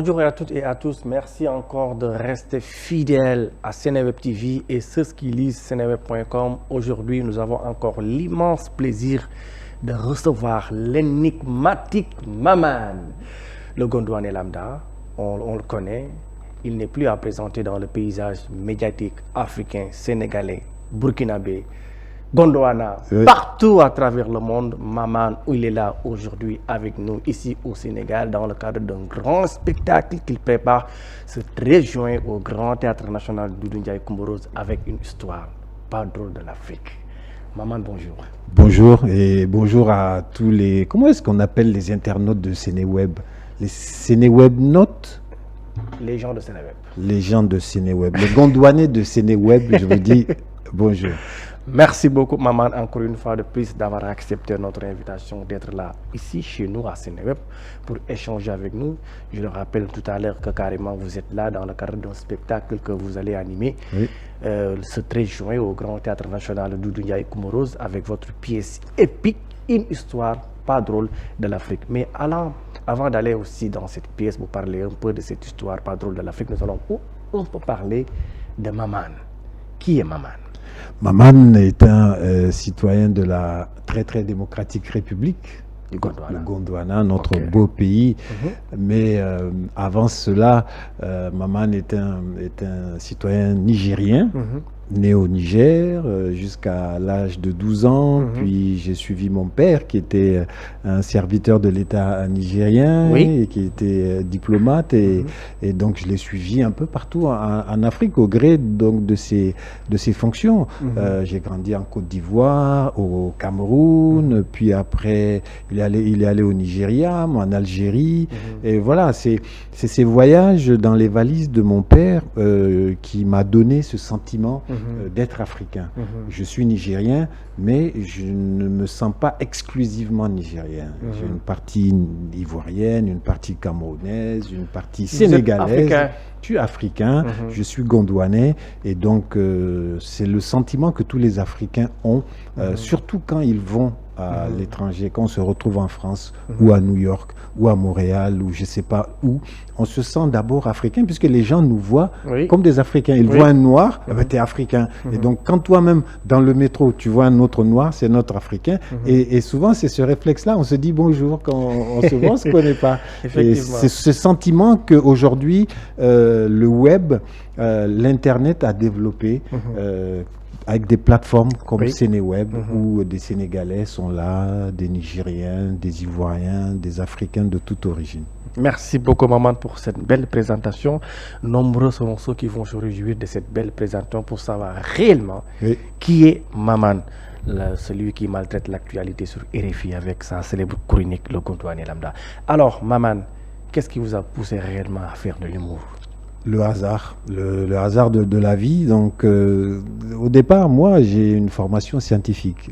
Bonjour à toutes et à tous. Merci encore de rester fidèles à Seneweb TV et ceux qui lisent seneweb.com. Aujourd'hui, nous avons encore l'immense plaisir de recevoir l'énigmatique Maman. Le Gondouanais lambda, on le connaît. Il n'est plus à présenter dans le paysage médiatique africain, sénégalais, burkinabé, Gondwana, oui. Partout à travers le monde. Maman, où il est là aujourd'hui avec nous, ici au Sénégal, dans le cadre d'un grand spectacle qu'il prépare ce 13 juin au Grand Théâtre National Doudou Ndiaye Coumba Rose avec une histoire pas drôle de l'Afrique. Maman, bonjour. Bonjour et bonjour à tous les... Comment est-ce qu'on appelle les internautes de Seneweb? Les Seneweb notes? Les gens de Seneweb. Les gens de Seneweb. Les Gondouanais de Seneweb, je vous dis bonjour. Merci beaucoup, Maman, encore une fois de plus, d'avoir accepté notre invitation, d'être là, ici, chez nous, à Seneweb, pour échanger avec nous. Je le rappelle tout à l'heure que carrément, vous êtes là dans le cadre d'un spectacle que vous allez animer oui. Ce 13 juin au Grand Théâtre National Doudou Ndiaye Coumba Rose avec votre pièce épique, une histoire pas drôle de l'Afrique. Mais avant d'aller aussi dans cette pièce, vous parler un peu de cette histoire pas drôle de l'Afrique, nous allons on peut parler de Maman. Qui est Maman? Maman est un citoyen de la très démocratique République du Gondwana. Le Gondwana, notre beau pays. Mais avant cela, Maman est un citoyen nigérien, né au Niger jusqu'à l'âge de 12 ans. Puis j'ai suivi mon père qui était un serviteur de l'État nigérien et qui était diplomate. Et donc je l'ai suivi un peu partout en Afrique au gré donc, de ses fonctions. J'ai grandi en Côte d'Ivoire, au Cameroun, puis après il est allé au Nigeria, en Algérie. Et voilà, c'est ces voyages dans les valises de mon père qui m'a donné ce sentiment d'être africain. Je suis nigérien, mais je ne me sens pas exclusivement nigérien. J'ai une partie ivoirienne, une partie camerounaise, une partie sénégalaise. Je suis africain, je suis gondouanais, et donc c'est le sentiment que tous les Africains ont, surtout quand ils vont à l'étranger, quand on se retrouve en France ou à New York ou à Montréal ou je ne sais pas où, on se sent d'abord africain puisque les gens nous voient comme des Africains. Ils voient un noir, tu es africain. Et donc quand toi-même dans le métro tu vois un autre noir, c'est notre africain. Et souvent c'est ce réflexe-là, on se dit bonjour quand on se voit, on ne se connaît pas. Et c'est ce sentiment qu'aujourd'hui le web, l'internet a développé avec des plateformes comme Seneweb où des Sénégalais sont là, des Nigériens, des Ivoiriens, des Africains de toute origine. Merci beaucoup, Maman, pour cette belle présentation. Nombreux sont ceux qui vont se réjouir de cette belle présentation pour savoir réellement qui est Maman, celui qui maltraite l'actualité sur RFI avec sa célèbre chronique, le Gondouanais lambda. Alors, Maman, qu'est-ce qui vous a poussé réellement à faire de l'humour? Le hasard, le hasard de la vie. Donc, au départ, moi, j'ai une formation scientifique.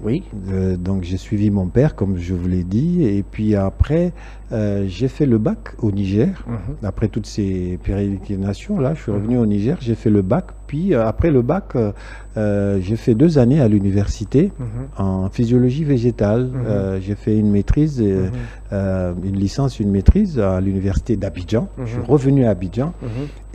Donc, j'ai suivi mon père, comme je vous l'ai dit. Et puis après, j'ai fait le bac au Niger. Après toutes ces pérégrinations-là, je suis revenu au Niger, j'ai fait le bac. Puis après le bac, j'ai fait 2 années à l'université en physiologie végétale. J'ai fait une maîtrise, une licence, une maîtrise à l'université d'Abidjan. Je suis revenu à Abidjan.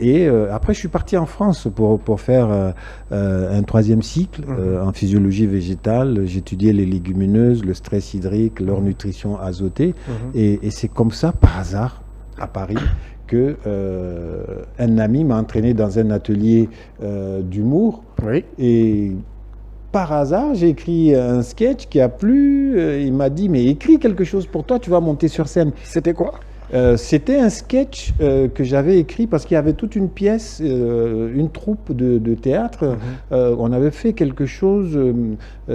Et après, je suis parti en France pour faire un 3e cycle en physiologie végétale. J'étudiais les légumineuses, le stress hydrique, leur nutrition azotée. Et c'est comme ça, par hasard, à Paris, que un ami m'a entraîné dans un atelier d'humour. Et par hasard, j'ai écrit un sketch qui a plu. Il m'a dit, mais écris quelque chose pour toi, tu vas monter sur scène. C'était quoi? C'était un sketch que j'avais écrit parce qu'il y avait toute une pièce, une troupe de théâtre. On avait fait quelque chose,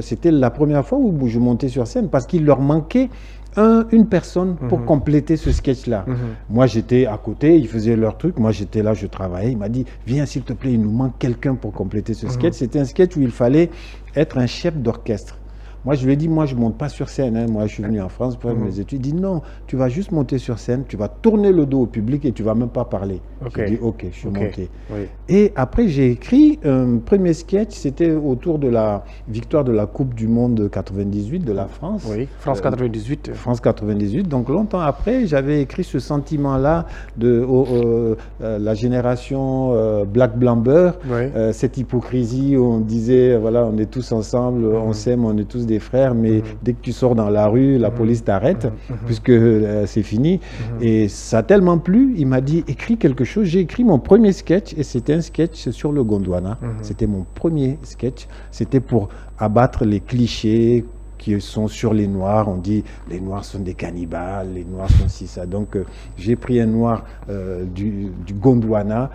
c'était la première fois où je montais sur scène parce qu'il leur manquait une personne pour compléter ce sketch-là. Moi, j'étais à côté, ils faisaient leur truc, moi j'étais là, je travaillais. Il m'a dit, viens s'il te plaît, il nous manque quelqu'un pour compléter ce sketch. C'était un sketch où il fallait être un chef d'orchestre. Moi, je lui ai dit, moi, je ne monte pas sur scène. Hein. Moi, je suis venu en France pour faire mes études. Il dit, non, tu vas juste monter sur scène, tu vas tourner le dos au public et tu ne vas même pas parler. J'ai dit, ok, je suis monté. Oui. Et après, j'ai écrit un premier sketch. C'était autour de la victoire de la Coupe du Monde 98 de la France. Oui, France 98. France 98. Donc, longtemps après, j'avais écrit ce sentiment-là de la génération Black Blanc Beurre. Oui. Cette hypocrisie où on disait, voilà, on est tous ensemble, on s'aime, on est tous des frères, mais dès que tu sors dans la rue, la police t'arrête, puisque c'est fini. Et ça a tellement plu, il m'a dit, écris quelque chose. J'ai écrit mon premier sketch, et c'était un sketch sur le Gondwana. C'était mon premier sketch. C'était pour abattre les clichés qui sont sur les Noirs. On dit les Noirs sont des cannibales, les Noirs sont ci, ça. Donc j'ai pris un Noir du Gondwana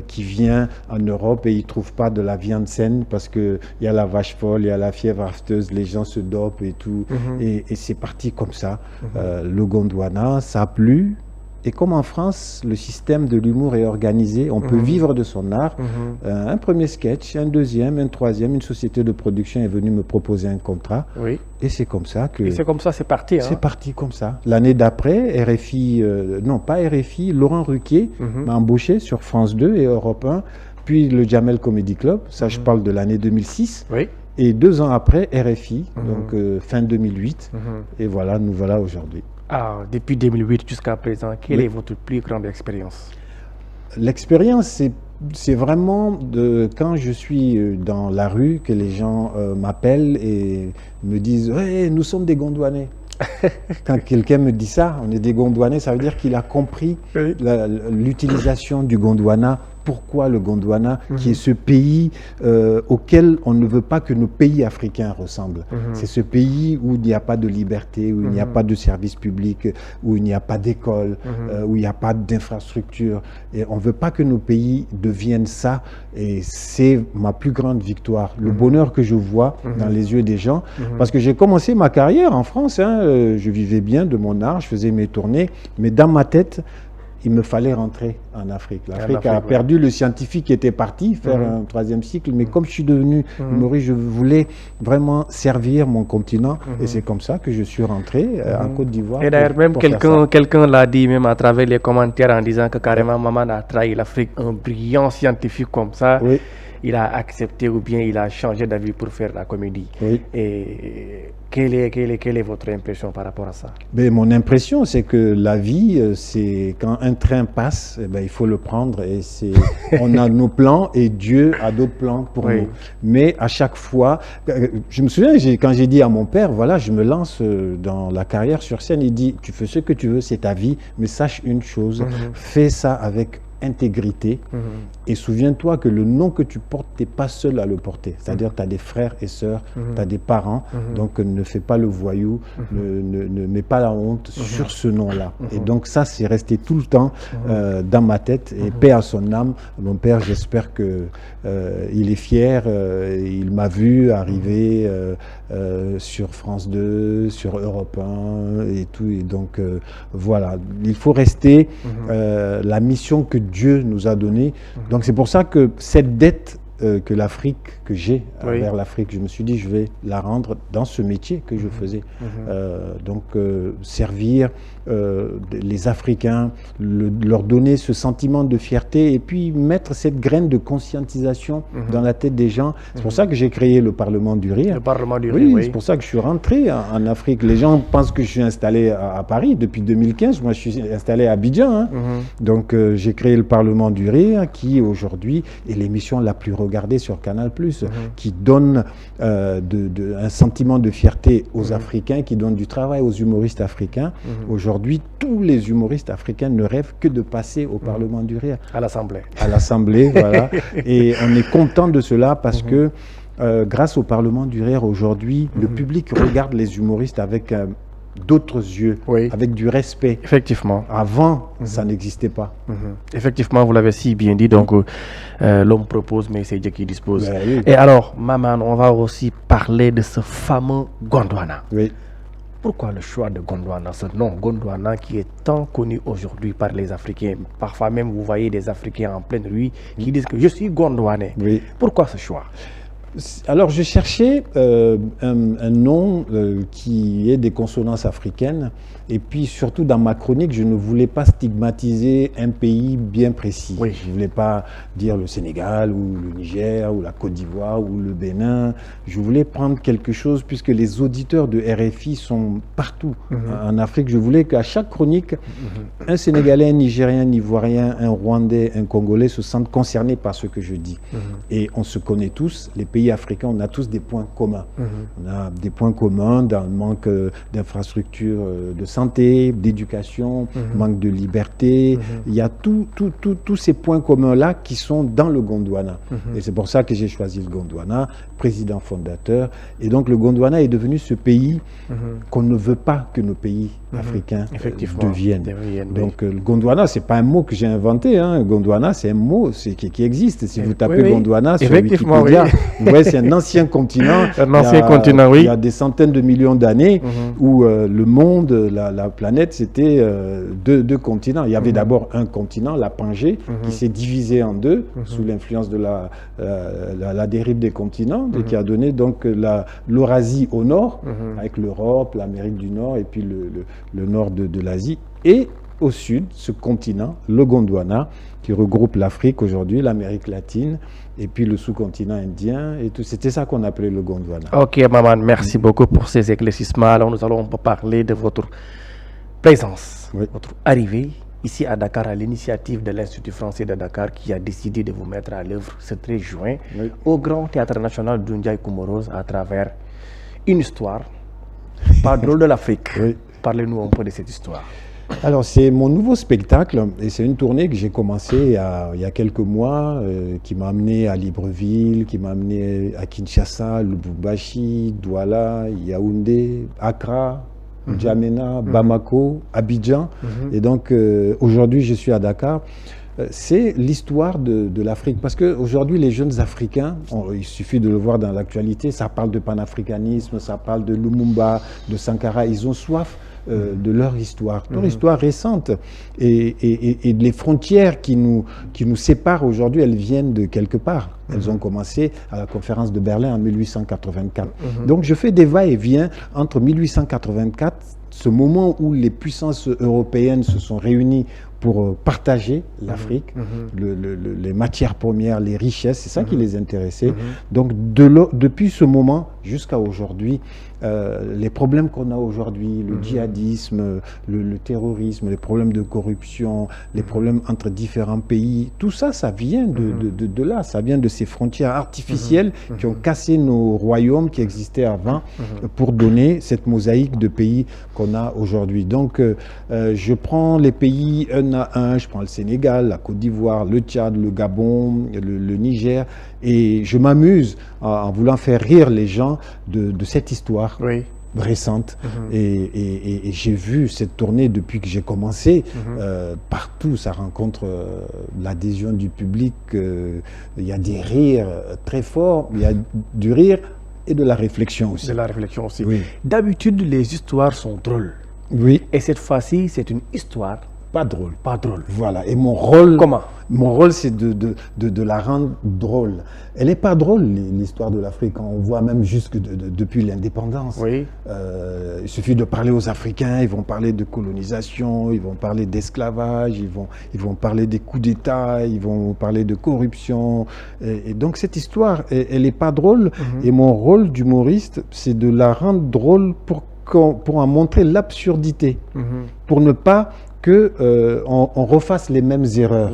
qui vient en Europe et il ne trouve pas de la viande saine parce qu'il y a la vache folle, il y a la fièvre afteuse, les gens se dopent et tout. Et c'est parti comme ça. Le Gondwana, ça a plu. Et comme en France, le système de l'humour est organisé, on peut vivre de son art. Un premier sketch, un deuxième, un troisième, une société de production est venue me proposer un contrat. Oui. Et c'est comme ça que... Et c'est comme ça, c'est parti. Hein? C'est parti comme ça. L'année d'après, RFI, non pas RFI, Laurent Ruquier m'a embauché sur France 2 et Europe 1, puis le Jamel Comedy Club, ça je parle de l'année 2006. Oui. Et 2 ans après, RFI, donc fin 2008. Et voilà, nous voilà aujourd'hui. Ah, depuis 2008 jusqu'à présent, quelle est votre plus grande expérience? L'expérience, c'est vraiment quand je suis dans la rue que les gens m'appellent et me disent « Ouais, nous sommes des Gondwanais ». Quand quelqu'un me dit ça, on est des Gondwanais, ça veut dire qu'il a compris l'utilisation du Gondwana. Pourquoi le Gondwana, qui est ce pays auquel on ne veut pas que nos pays africains ressemblent. C'est ce pays où il n'y a pas de liberté, où il n'y a pas de services publics, où il n'y a pas d'école, où il n'y a pas d'infrastructure. Et on ne veut pas que nos pays deviennent ça. Et c'est ma plus grande victoire. Le bonheur que je vois dans les yeux des gens. Parce que j'ai commencé ma carrière en France. Hein, je vivais bien de mon art, je faisais mes tournées. Mais dans ma tête, il me fallait rentrer en Afrique. L'Afrique a perdu le scientifique qui était parti faire un 3e cycle, mais comme je suis devenu humoriste, je voulais vraiment servir mon continent et c'est comme ça que je suis rentré en Côte d'Ivoire. Et d'ailleurs, même quelqu'un l'a dit, même à travers les commentaires, en disant que carrément Maman a trahi l'Afrique. Un brillant scientifique comme ça, il a accepté ou bien il a changé d'avis pour faire la comédie. Oui. Et quelle est votre impression par rapport à ça? Mais mon impression, c'est que la vie, c'est quand un train passe, il faut le prendre. Et on a nos plans et Dieu a d'autres plans pour nous. Mais à chaque fois, je me souviens, quand j'ai dit à mon père, voilà, je me lance dans la carrière sur scène, il dit, tu fais ce que tu veux, c'est ta vie, mais sache une chose, fais ça avec intégrité et souviens-toi que le nom que tu portes, tu n'es pas seul à le porter. C'est-à-dire tu as des frères et sœurs, tu as des parents, donc ne fais pas le voyou, ne mets pas la honte sur ce nom-là. Et donc ça, c'est resté tout le temps dans ma tête et paix à son âme. Mon père, j'espère que il est fier, il m'a vu arriver sur France 2, sur Europe 1 et tout. Et donc voilà, il faut rester la mission que Dieu nous a donnée. Donc c'est pour ça que cette dette que l'Afrique, que j'ai envers l'Afrique, je me suis dit je vais la rendre dans ce métier que je faisais. Donc servir les Africains, leur donner ce sentiment de fierté et puis mettre cette graine de conscientisation dans la tête des gens. C'est pour ça que j'ai créé le Parlement du Rire. Le Parlement du Rire, oui. C'est pour ça que je suis rentré en Afrique. Les gens pensent que je suis installé à Paris depuis 2015. Moi, je suis installé à Abidjan. Hein. Donc j'ai créé le Parlement du Rire qui aujourd'hui est l'émission la plus regardée sur Canal+, qui donne un sentiment de fierté aux Africains, qui donne du travail aux humoristes africains. Aujourd'hui, tous les humoristes africains ne rêvent que de passer au Parlement du Rire. À l'Assemblée. À l'Assemblée, voilà. Et on est content de cela parce que grâce au Parlement du Rire aujourd'hui, le public regarde les humoristes avec d'autres yeux, avec du respect. Effectivement. Avant, ça n'existait pas. Effectivement, vous l'avez si bien dit. Donc, l'homme propose, mais c'est Dieu qui dispose. Et alors, Maman, on va aussi parler de ce fameux Gondwana. Oui. Pourquoi le choix de Gondwana, ce nom Gondwana qui est tant connu aujourd'hui par les Africains? Parfois même, vous voyez des Africains en pleine rue qui disent que je suis Gondwanais. Oui. Pourquoi ce choix? Alors, je cherchais un nom qui ait des consonances africaines. Et puis, surtout, dans ma chronique, je ne voulais pas stigmatiser un pays bien précis. Oui. Je ne voulais pas dire le Sénégal, ou le Niger, ou la Côte d'Ivoire, ou le Bénin. Je voulais prendre quelque chose, puisque les auditeurs de RFI sont partout en Afrique. Je voulais qu'à chaque chronique, un Sénégalais, un Nigérien, un Ivoirien, un Rwandais, un Congolais se sentent concernés par ce que je dis. Et on se connaît tous, les pays africains, on a tous des points communs. On a des points communs dans le manque d'infrastructures de santé, d'éducation, manque de liberté. Il y a tous ces points communs-là qui sont dans le Gondwana. Et c'est pour ça que j'ai choisi le Gondwana, président fondateur. Et donc le Gondwana est devenu ce pays qu'on ne veut pas que nos pays africains deviennent. Donc le Gondwana, c'est pas un mot que j'ai inventé. Hein. Gondwana, c'est un mot qui existe. Si vous tapez Gondwana sur Wikipédia, vous voyez, c'est un ancien continent. Un ancien continent, oui. Il y a des centaines de millions d'années où le monde, la planète, c'était deux continents. Il y avait d'abord un continent, la Pangée, qui s'est divisé en deux sous l'influence de la dérive des continents, et qui a donné donc l'Eurasie au nord, avec l'Europe, l'Amérique du Nord et puis le nord de l'Asie. Et au sud, ce continent, le Gondwana, qui regroupe l'Afrique aujourd'hui, l'Amérique latine, et puis le sous-continent indien, et tout. C'était ça qu'on appelait le Gondwana. Ok, Maman, merci beaucoup pour ces éclaircissements. Alors, nous allons parler de votre présence, votre arrivée ici à Dakar, à l'initiative de l'Institut français de Dakar, qui a décidé de vous mettre à l'œuvre ce 13 juin au Grand Théâtre National d'Undiaï Comoros à travers une histoire, pas drôle de l'Afrique. Parlez-nous un peu de cette histoire. Alors, c'est mon nouveau spectacle et c'est une tournée que j'ai commencée il y a quelques mois, qui m'a amené à Libreville, qui m'a amené à Kinshasa, Lubumbashi, Douala, Yaoundé, Accra, N'Djamena, Bamako, Abidjan. Et donc, aujourd'hui, je suis à Dakar. C'est l'histoire de l'Afrique. Parce qu'aujourd'hui, les jeunes Africains, il suffit de le voir dans l'actualité, ça parle de panafricanisme, ça parle de Lumumba, de Sankara. Ils ont soif de leur histoire récente. Et les frontières qui nous séparent aujourd'hui, elles viennent de quelque part. Elles ont commencé à la conférence de Berlin en 1884. Donc je fais des va-et-vient entre 1884, ce moment où les puissances européennes se sont réunies pour partager l'Afrique, les matières premières, les richesses, c'est ça qui les intéressait. Donc depuis ce moment jusqu'à aujourd'hui, les problèmes qu'on a aujourd'hui, le djihadisme, le terrorisme, les problèmes de corruption, les problèmes entre différents pays, tout ça, ça vient de là, ça vient de ces frontières artificielles qui ont cassé nos royaumes qui existaient avant pour donner cette mosaïque de pays qu'on a aujourd'hui. Donc, je prends les pays un à un, je prends le Sénégal, la Côte d'Ivoire, le Tchad, le Gabon, le Niger, et je m'amuse en voulant faire rire les gens de cette histoire récente. Et j'ai vu cette tournée depuis que j'ai commencé. Partout, ça rencontre l'adhésion du public. Il y a des rires très forts, il y a du rire et de la réflexion aussi. De la réflexion aussi. D'habitude, les histoires sont drôles. Et cette fois-ci, c'est une histoire pas drôle. Pas drôle. Voilà. Et mon rôle... Comment? Mon rôle, c'est de la rendre drôle. Elle n'est pas drôle, l'histoire de l'Afrique. On voit même jusque depuis l'indépendance. Il suffit de parler aux Africains, ils vont parler de colonisation, ils vont parler d'esclavage, ils vont parler des coups d'État, ils vont parler de corruption. Et donc cette histoire, elle n'est pas drôle. Et mon rôle d'humoriste, c'est de la rendre drôle pour en montrer l'absurdité. Pour ne pas qu'on refasse les mêmes erreurs.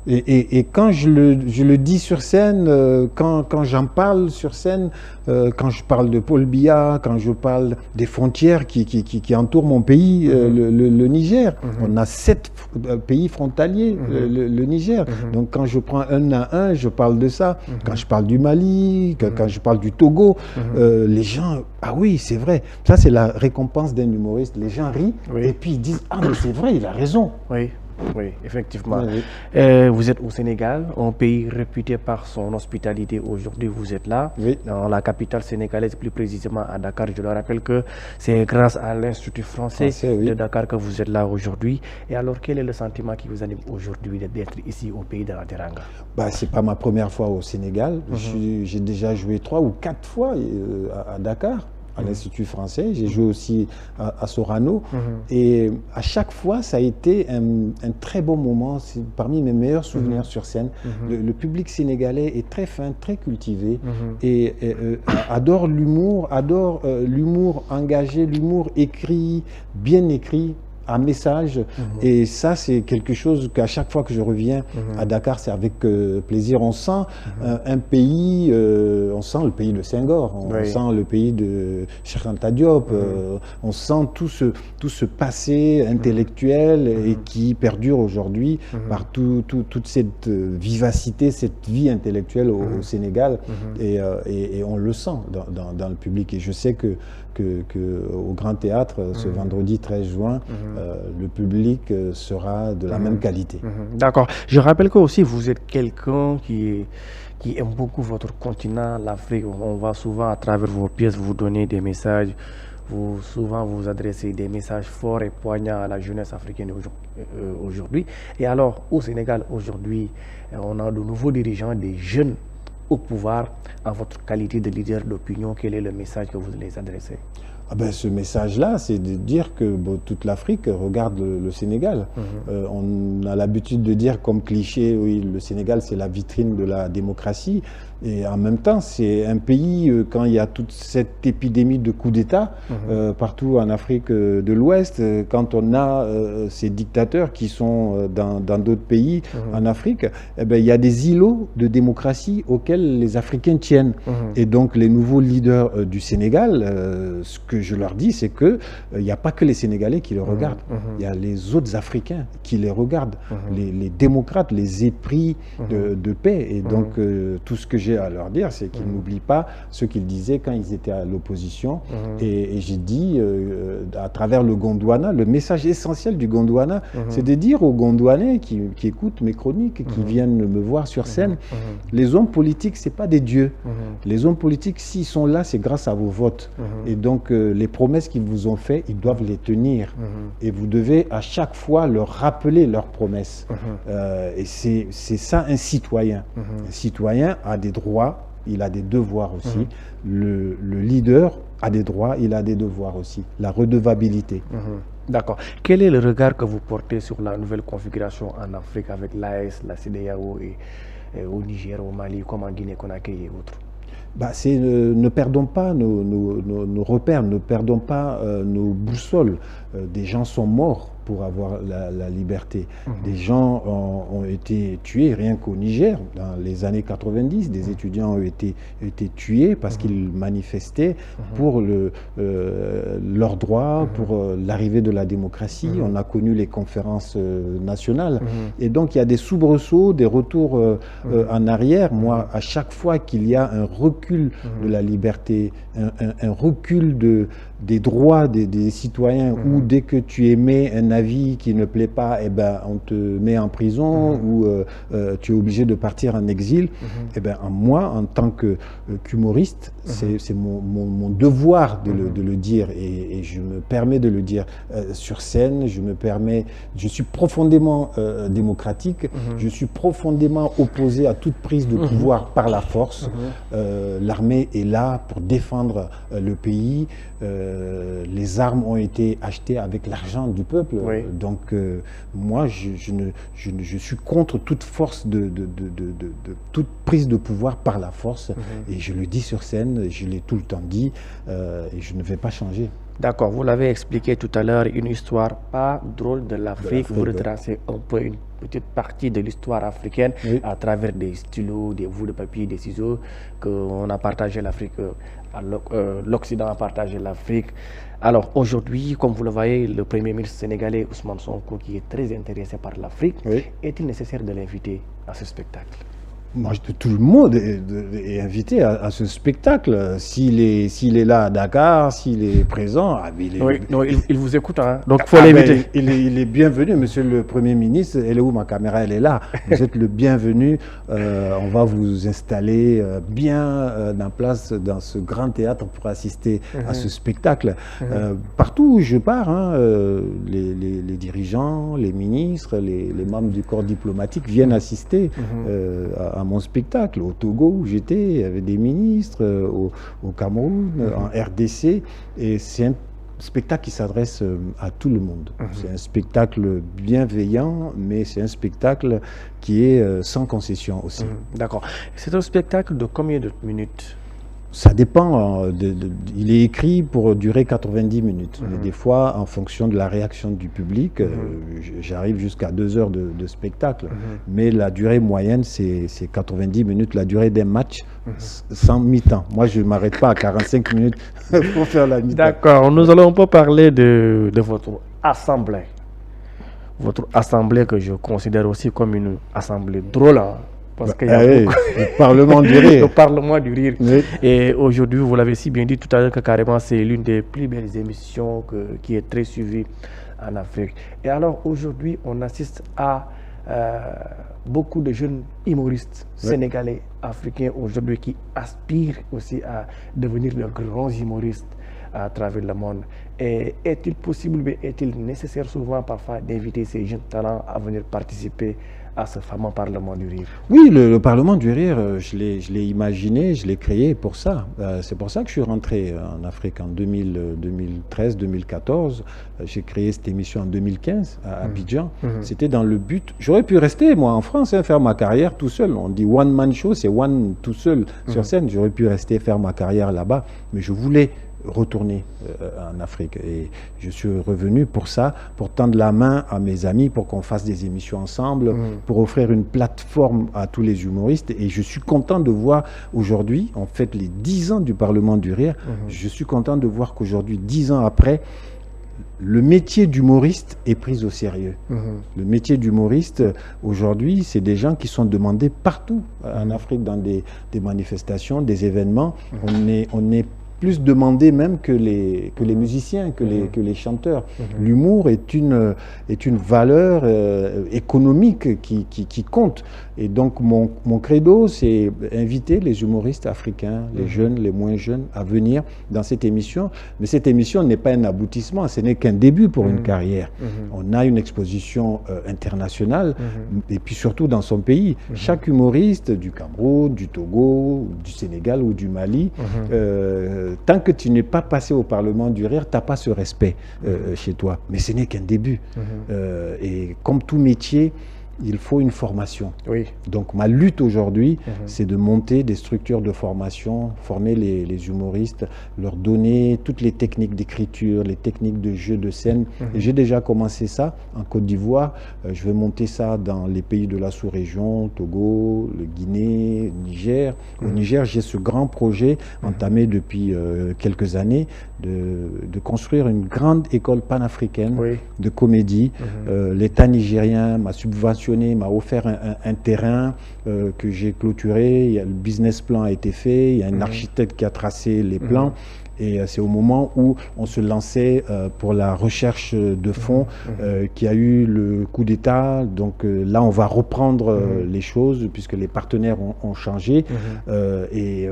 Et quand je le dis sur scène, quand j'en parle sur scène, quand je parle de Paul Biya, quand je parle des frontières qui entourent mon pays, le Niger, on a 7 pays frontaliers, le Niger. Donc quand je prends un à un, je parle de ça. Quand je parle du Mali, quand je parle du Togo, les gens, ah oui, c'est vrai. Ça, c'est la récompense d'un humoriste. Les gens rient et puis ils disent, ah mais c'est vrai, il a raison. Oui, effectivement. Oui, Vous êtes au Sénégal, un pays réputé par son hospitalité. Aujourd'hui, vous êtes là, oui. dans la capitale sénégalaise, plus précisément à Dakar. Je le rappelle que c'est grâce à l'Institut français Français, de oui. Dakar que vous êtes là aujourd'hui. Et alors, quel est le sentiment qui vous anime aujourd'hui d'être ici au pays de la Teranga? Bah, c'est pas ma première fois au Sénégal. J'ai déjà joué 3 ou 4 fois à Dakar, à l'Institut français. J'ai joué aussi à Sorano. Et à chaque fois, ça a été un très bon moment. C'est parmi mes meilleurs souvenirs sur scène. Le public sénégalais est très fin, très cultivé et adore l'humour engagé, l'humour écrit, bien écrit, un message. Et ça, c'est quelque chose qu'à chaque fois que je reviens à Dakar, c'est avec plaisir. On sent un pays, on sent le pays de Senghor, on sent le pays de Cheikh Anta Diop, on sent tout ce passé intellectuel et qui perdure aujourd'hui par toute cette vivacité, cette vie intellectuelle au Sénégal. Et on le sent dans le public. Et je sais que au Grand Théâtre, ce vendredi 13 juin, le public sera de la même qualité. D'accord. Je rappelle que aussi vous êtes quelqu'un qui aime beaucoup votre continent, l'Afrique. On va souvent, à travers vos pièces, vous donner des messages. Souvent, vous adressez des messages forts et poignants à la jeunesse africaine aujourd'hui. Et alors, au Sénégal, aujourd'hui, on a de nouveaux dirigeants, des jeunes au pouvoir. En votre qualité de leader d'opinion, quel est le message que vous les adressez? Ah ben, ce message-là, c'est de dire que toute l'Afrique regarde le Sénégal. On a l'habitude de dire comme cliché, oui, le Sénégal, c'est la vitrine de la démocratie. Et en même temps, c'est un pays, quand il y a toute cette épidémie de coups d'État partout en Afrique de l'Ouest, quand on a ces dictateurs qui sont dans d'autres pays en Afrique, eh ben, il y a des îlots de démocratie auxquels les Africains tiennent. Et donc, les nouveaux leaders du Sénégal, ce que je leur dis, c'est que il n'y a pas que les Sénégalais qui les regardent. Il y a les autres Africains qui les regardent, les démocrates, les épris de paix. Et donc, tout ce que j'ai à leur dire, c'est qu'ils n'oublient pas ce qu'ils disaient quand ils étaient à l'opposition. Et j'ai dit, à travers le Gondwana, le message essentiel du Gondwana, c'est de dire aux Gondwanais qui écoutent mes chroniques, qui viennent me voir sur scène, les hommes politiques, c'est pas des dieux. Les hommes politiques, s'ils sont là, c'est grâce à vos votes. Et donc, les promesses qu'ils vous ont faites, ils doivent les tenir. Et vous devez à chaque fois leur rappeler leurs promesses. Et c'est ça un citoyen. Un citoyen a des droits, il a des devoirs aussi. Le leader a des droits, il a des devoirs aussi. La redevabilité. D'accord. Quel est le regard que vous portez sur la nouvelle configuration en Afrique avec l'AES, la CEDEAO et au Niger, au Mali, comme en Guinée-Conakry et autres? Bah, ne perdons pas nos repères, ne perdons pas nos boussoles. Des gens sont morts pour avoir la liberté. Des gens ont été tués rien qu'au Niger. Dans les années 90, des étudiants ont été tués parce qu'ils manifestaient pour leurs droits, pour l'arrivée de la démocratie. On a connu les conférences nationales. Et donc, il y a des soubresauts, des retours en arrière. Moi, à chaque fois qu'il y a un recul de la liberté, un recul des droits des citoyens, ou dès que tu émets un avis qui ne plaît pas, eh ben, on te met en prison ou tu es obligé de partir en exil. Eh ben, moi, en tant qu'humoriste, c'est mon devoir de le dire et je me permets de le dire sur scène. Je suis profondément démocratique, je suis profondément opposé à toute prise de pouvoir par la force. L'armée est là pour défendre le pays. Les armes ont été achetées avec l'argent du peuple. Donc, moi, je suis contre toute force toute prise de pouvoir par la force. Et je le dis sur scène, je l'ai tout le temps dit, et je ne vais pas changer. D'accord, vous l'avez expliqué tout à l'heure, une histoire pas drôle de l'Afrique. Vous retracez un peu une petite partie de l'histoire africaine à travers des stylos, des bouts de papier, des ciseaux, qu'on a partagé l'Afrique, l'Occident a partagé l'Afrique. Alors aujourd'hui, comme vous le voyez, le Premier ministre sénégalais Ousmane Sonko, qui est très intéressé par l'Afrique, est-il nécessaire de l'inviter à ce spectacle? moi, tout le monde est invité à ce spectacle. S'il est là à Dakar, s'il est présent, il vous écoute, hein, donc il faut l'inviter. Il est bienvenu, monsieur le Premier ministre. Elle est où ma caméra? Elle est là. Vous êtes le bienvenu. On va vous installer bien en place dans ce grand théâtre pour assister à ce spectacle. Partout où je pars, hein, les dirigeants, les ministres, les membres du corps diplomatique viennent assister à mon spectacle. Au Togo où j'étais, il y avait des ministres, au Cameroun, en RDC, et c'est un spectacle qui s'adresse à tout le monde. C'est un spectacle bienveillant, mais c'est un spectacle qui est sans concession aussi. D'accord. C'est un spectacle de combien de minutes? Ça dépend. Il est écrit pour durer 90 minutes. Mais des fois, en fonction de la réaction du public, j'arrive jusqu'à 2 heures de spectacle. Mais la durée moyenne, c'est 90 minutes. La durée d'un match, sans mi-temps. Moi, je ne m'arrête pas à 45 minutes pour faire la mi-temps. D'accord. Nous allons un peu parler de votre assemblée. Votre assemblée que je considère aussi comme une assemblée drôle. Hein. Parce qu'il y a le Parlement du rire. Le Parlement du rire. Oui. Et aujourd'hui, vous l'avez si bien dit tout à l'heure que carrément c'est l'une des plus belles émissions qui est très suivie en Afrique. Et alors aujourd'hui, on assiste à beaucoup de jeunes humoristes sénégalais, africains aujourd'hui qui aspirent aussi à devenir de grands humoristes à travers le monde. Et est-il possible, mais est-il nécessaire souvent parfois d'inviter ces jeunes talents à venir participer à ce fameux Parlement du rire? Oui, le Parlement du rire, je l'ai imaginé, je l'ai créé pour ça. C'est pour ça que je suis rentré en Afrique en 2013-2014. J'ai créé cette émission en 2015 à Abidjan. C'était dans le but... J'aurais pu rester, moi, en France, faire ma carrière tout seul. On dit one man show, c'est one tout seul sur scène. J'aurais pu rester faire ma carrière là-bas, mais je voulais retourner en Afrique, et je suis revenu pour ça, pour tendre la main à mes amis, pour qu'on fasse des émissions ensemble, pour offrir une plateforme à tous les humoristes. Et je suis content de voir aujourd'hui, en fait, les 10 ans du Parlement du rire, je suis content de voir qu'aujourd'hui, 10 ans après, le métier d'humoriste est pris au sérieux. Le métier d'humoriste, aujourd'hui, c'est des gens qui sont demandés partout en Afrique, dans des manifestations, des événements. On est plus demandé même que les musiciens, que les chanteurs. L'humour est une valeur économique qui compte. Et donc mon credo, c'est inviter les humoristes africains, les jeunes, les moins jeunes, à venir dans cette émission. Mais cette émission n'est pas un aboutissement, ce n'est qu'un début pour une carrière. On a une exposition internationale, et puis surtout dans son pays. Chaque humoriste du Cameroun, du Togo, du Sénégal ou du Mali, tant que tu n'es pas passé au Parlement du rire, tu n'as pas ce respect chez toi. Mais ce n'est qu'un début. Et comme tout métier, il faut une formation. Oui. Donc ma lutte aujourd'hui, c'est de monter des structures de formation, former les humoristes, leur donner toutes les techniques d'écriture, les techniques de jeu de scène. Et j'ai déjà commencé ça en Côte d'Ivoire. Je vais monter ça dans les pays de la sous-région, Togo, le Guinée, Niger. Au Niger, j'ai ce grand projet entamé depuis quelques années de construire une grande école panafricaine de comédie. L'État nigérien m'a subventionné, m'a offert un terrain que j'ai clôturé. Le business plan a été fait, il y a un architecte qui a tracé les plans. Et c'est au moment où on se lançait pour la recherche de fonds qu'il y a eu le coup d'État. Donc là, on va reprendre les choses puisque les partenaires ont changé. Et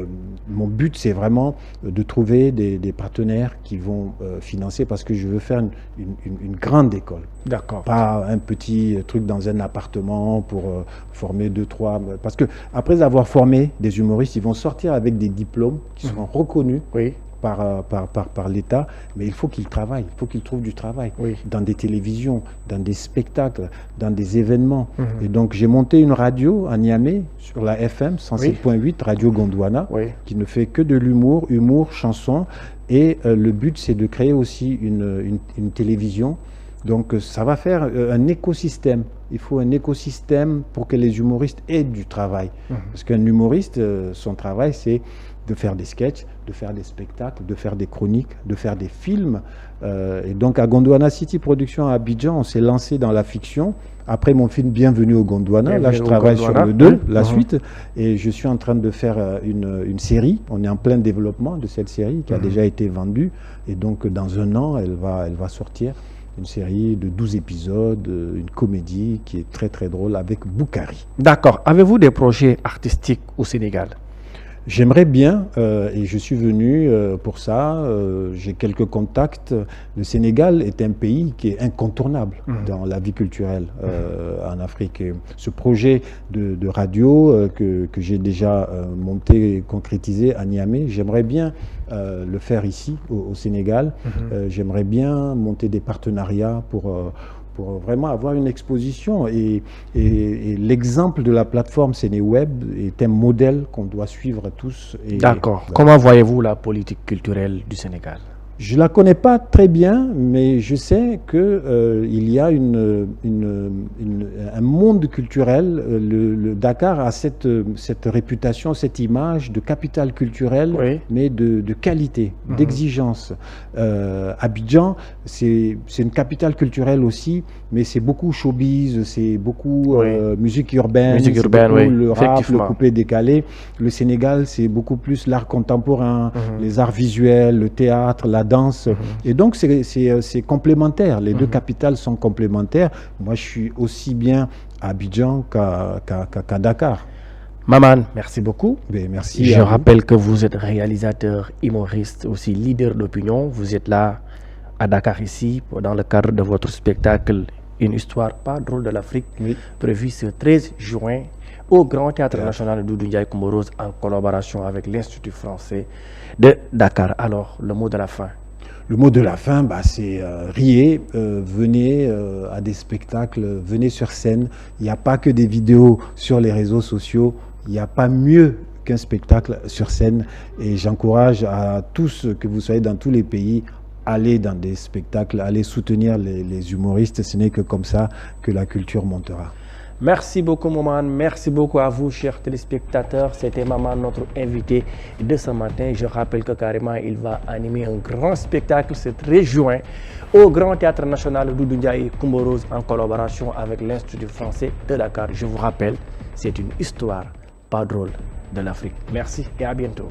mon but, c'est vraiment de trouver des partenaires qui vont financer, parce que je veux faire une grande école. D'accord. Pas un petit truc dans un appartement pour former 2, 3... Parce que après avoir formé des humoristes, ils vont sortir avec des diplômes qui seront reconnus par l'État, mais il faut qu'ils travaillent, il faut qu'ils trouvent du travail dans des télévisions, dans des spectacles, dans des événements. Et donc j'ai monté une radio à Niamey sur la FM 107.8, Radio Gondwana, qui ne fait que de l'humour, chanson. Et le but, c'est de créer aussi une télévision. Donc ça va faire un écosystème. il faut un écosystème pour que les humoristes aient du travail. Parce qu'un humoriste, son travail, c'est de faire des sketchs, de faire des spectacles, de faire des chroniques, de faire des films. Et donc à Gondwana City Productions à Abidjan, on s'est lancé dans la fiction. Après mon film Bienvenue au Gondwana, là je travaille sur le 2, la suite, et je suis en train de faire une série. On est en plein développement de cette série qui a déjà été vendue. Et donc dans un an, elle va sortir. Une série de 12 épisodes, une comédie qui est très très drôle avec Boukari. D'accord. Avez-vous des projets artistiques au Sénégal? J'aimerais bien, et je suis venu pour ça, j'ai quelques contacts. Le Sénégal est un pays qui est incontournable dans la vie culturelle en Afrique. Et ce projet de radio que j'ai déjà monté et concrétisé à Niamey, j'aimerais bien le faire ici, au Sénégal. J'aimerais bien monter des partenariats pour vraiment avoir une exposition. Et l'exemple de la plateforme Sénéweb est un modèle qu'on doit suivre tous. D'accord. Comment voyez-vous la politique culturelle du Sénégal? Je ne la connais pas très bien, mais je sais qu'il y a un monde culturel. Le Dakar a cette réputation, cette image de capitale culturelle, oui, mais de qualité, d'exigence. Abidjan, c'est une capitale culturelle aussi, mais c'est beaucoup showbiz, c'est beaucoup musique urbaine, oui, le rap, le coupé décalé. Le Sénégal, c'est beaucoup plus l'art contemporain, les arts visuels, le théâtre, la danse. Et donc, c'est complémentaire. Les deux capitales sont complémentaires. Moi, je suis aussi bien à Abidjan qu'à Dakar. Maman, merci beaucoup. Ben, merci. Je rappelle que vous êtes réalisateur, humoriste, aussi leader d'opinion. Vous êtes là à Dakar ici, dans le cadre de votre spectacle Une histoire pas drôle de l'Afrique, prévu ce 13 juin au Grand Théâtre National Doudou Ndiaye Coumba Rose en collaboration avec l'Institut français de Dakar. Alors, le mot de la fin. Le mot de la fin, c'est riez, venez à des spectacles, venez sur scène. Il n'y a pas que des vidéos sur les réseaux sociaux. Il n'y a pas mieux qu'un spectacle sur scène. Et j'encourage à tous, que vous soyez dans tous les pays, aller dans des spectacles, aller soutenir les humoristes. Ce n'est que comme ça que la culture montera. Merci beaucoup, Maman. Merci beaucoup à vous, chers téléspectateurs. C'était Maman, notre invité de ce matin. Je rappelle que carrément, il va animer un grand spectacle ce 13 juin au Grand Théâtre National Doudou Ndiaye Coumba Rose en collaboration avec l'Institut français de Dakar. Je vous rappelle, c'est une histoire pas drôle de l'Afrique. Merci et à bientôt.